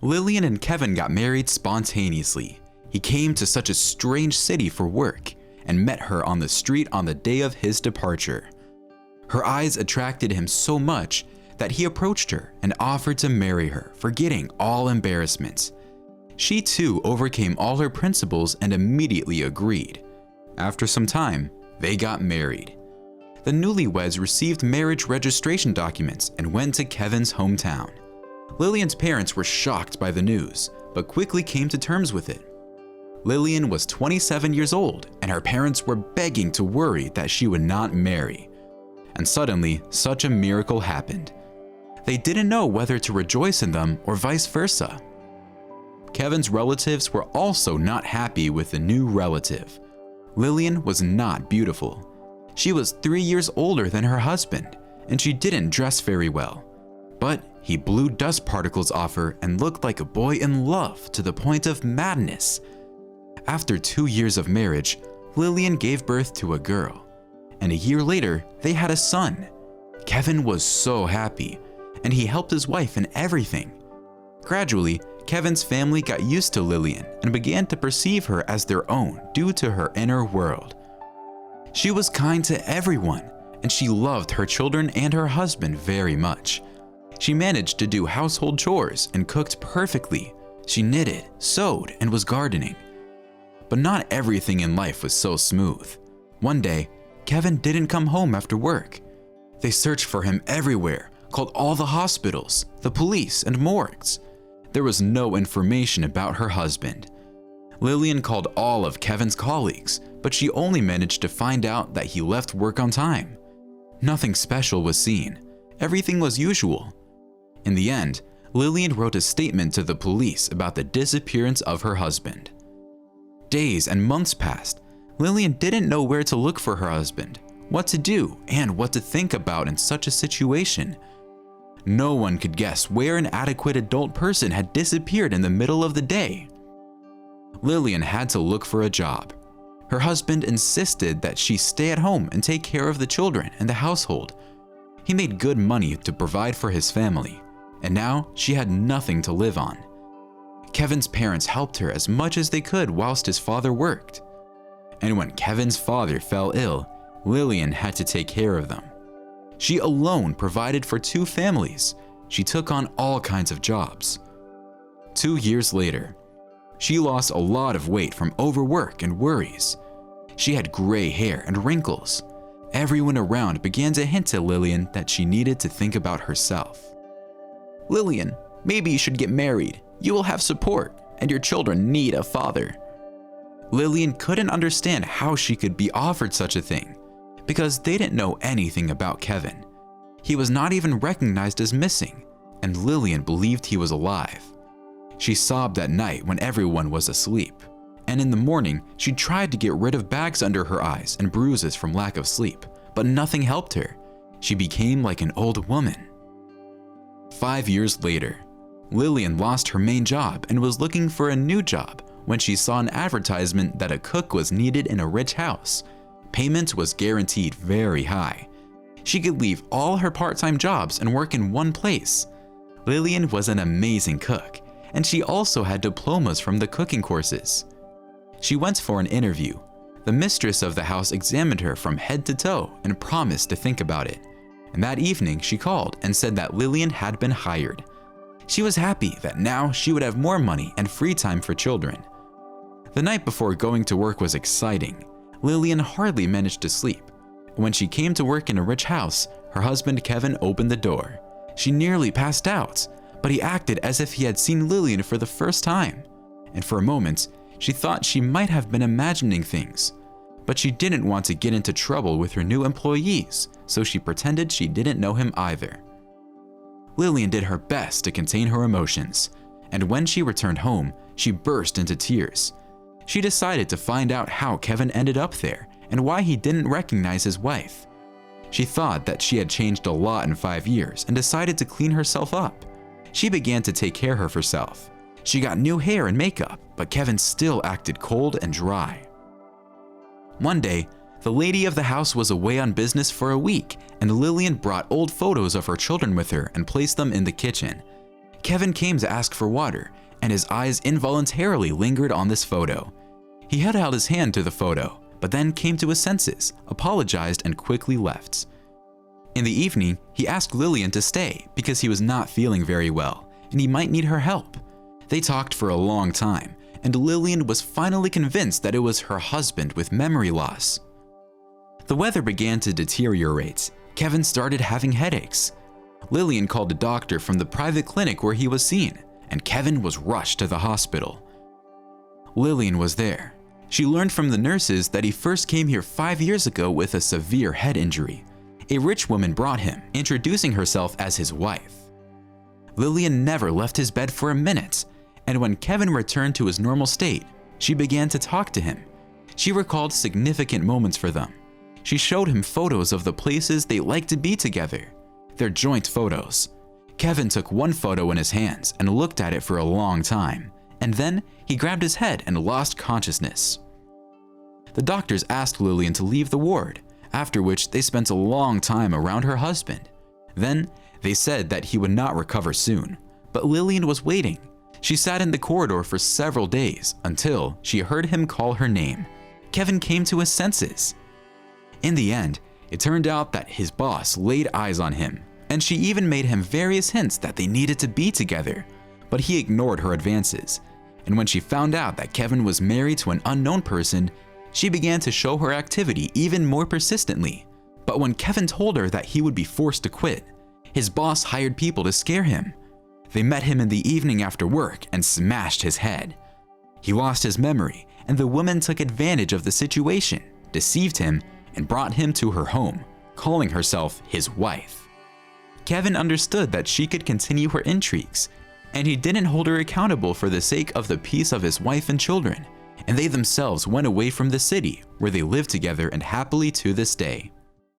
Lillian and Kevin got married spontaneously. He came to such a strange city for work and met her on the street on the day of his departure. Her eyes attracted him so much that he approached her and offered to marry her, forgetting all embarrassments. She too overcame all her principles and immediately agreed. After some time, they got married. The newlyweds received marriage registration documents and went to Kevin's hometown. Lillian's parents were shocked by the news, but quickly came to terms with it. Lillian was 27 years old, and her parents were begging to worry that she would not marry. And suddenly, such a miracle happened. They didn't know whether to rejoice in them or vice versa. Kevin's relatives were also not happy with the new relative. Lillian was not beautiful. She was 3 years older than her husband, and she didn't dress very well. But he blew dust particles off her and looked like a boy in love to the point of madness. After 2 years of marriage, Lillian gave birth to a girl, and a year later, they had a son. Kevin was so happy, and he helped his wife in everything. Gradually, Kevin's family got used to Lillian and began to perceive her as their own due to her inner world. She was kind to everyone, and she loved her children and her husband very much. She managed to do household chores and cooked perfectly. She knitted, sewed, and was gardening. But not everything in life was so smooth. One day, Kevin didn't come home after work. They searched for him everywhere, called all the hospitals, the police, and morgues. There was no information about her husband. Lillian called all of Kevin's colleagues, but she only managed to find out that he left work on time. Nothing special was seen. Everything was usual. In the end, Lillian wrote a statement to the police about the disappearance of her husband. Days and months passed. Lillian didn't know where to look for her husband, what to do, and what to think about in such a situation. No one could guess where an adequate adult person had disappeared in the middle of the day. Lillian had to look for a job. Her husband insisted that she stay at home and take care of the children and the household. He made good money to provide for his family, and now she had nothing to live on. Kevin's parents helped her as much as they could whilst his father worked. And when Kevin's father fell ill, Lillian had to take care of them. She alone provided for 2 families. She took on all kinds of jobs. 2 years later, she lost a lot of weight from overwork and worries. She had gray hair and wrinkles. Everyone around began to hint to Lillian that she needed to think about herself. "Lillian, maybe you should get married. You will have support, and your children need a father." Lillian couldn't understand how she could be offered such a thing, because they didn't know anything about Kevin. He was not even recognized as missing, and Lillian believed he was alive. She sobbed at night when everyone was asleep, and in the morning she tried to get rid of bags under her eyes and bruises from lack of sleep, but nothing helped her. She became like an old woman. 5 years later, Lillian lost her main job and was looking for a new job when she saw an advertisement that a cook was needed in a rich house. Payment was guaranteed very high. She could leave all her part-time jobs and work in one place. Lillian was an amazing cook, and she also had diplomas from the cooking courses. She went for an interview. The mistress of the house examined her from head to toe and promised to think about it. And that evening she called and said that Lillian had been hired. She was happy that now she would have more money and free time for children. The night before going to work was exciting. Lillian hardly managed to sleep. When she came to work in a rich house, her husband Kevin opened the door. She nearly passed out, but he acted as if he had seen Lillian for the first time. And for a moment, she thought she might have been imagining things. But she didn't want to get into trouble with her new employees, so she pretended she didn't know him either. Lillian did her best to contain her emotions, and when she returned home, she burst into tears. She decided to find out how Kevin ended up there and why he didn't recognize his wife. She thought that she had changed a lot in 5 years and decided to clean herself up. She began to take care of herself. She got new hair and makeup, but Kevin still acted cold and dry. One day, the lady of the house was away on business for a week, and Lillian brought old photos of her children with her and placed them in the kitchen. Kevin came to ask for water, and his eyes involuntarily lingered on this photo. He held out his hand to the photo, but then came to his senses, apologized, and quickly left. In the evening, he asked Lillian to stay because he was not feeling very well, and he might need her help. They talked for a long time, and Lillian was finally convinced that it was her husband with memory loss. The weather began to deteriorate. Kevin started having headaches. Lillian called a doctor from the private clinic where he was seen, and Kevin was rushed to the hospital. Lillian was there. She learned from the nurses that he first came here 5 years ago with a severe head injury. A rich woman brought him, introducing herself as his wife. Lillian never left his bed for a minute, and when Kevin returned to his normal state, she began to talk to him. She recalled significant moments for them. She showed him photos of the places they liked to be together, their joint photos. Kevin took one photo in his hands and looked at it for a long time, and then he grabbed his head and lost consciousness. The doctors asked Lillian to leave the ward, after which they spent a long time around her husband. Then they said that he would not recover soon, but Lillian was waiting. She sat in the corridor for several days until she heard him call her name. Kevin came to his senses. In the end, it turned out that his boss laid eyes on him, and she even made him various hints that they needed to be together, but he ignored her advances. And when she found out that Kevin was married to an unknown person, she began to show her activity even more persistently. But when Kevin told her that he would be forced to quit, his boss hired people to scare him. They met him in the evening after work and smashed his head. He lost his memory, and the woman took advantage of the situation, deceived him, and brought him to her home, calling herself his wife. Kevin understood that she could continue her intrigues, and he didn't hold her accountable for the sake of the peace of his wife and children, and they themselves went away from the city where they lived together and happily to this day.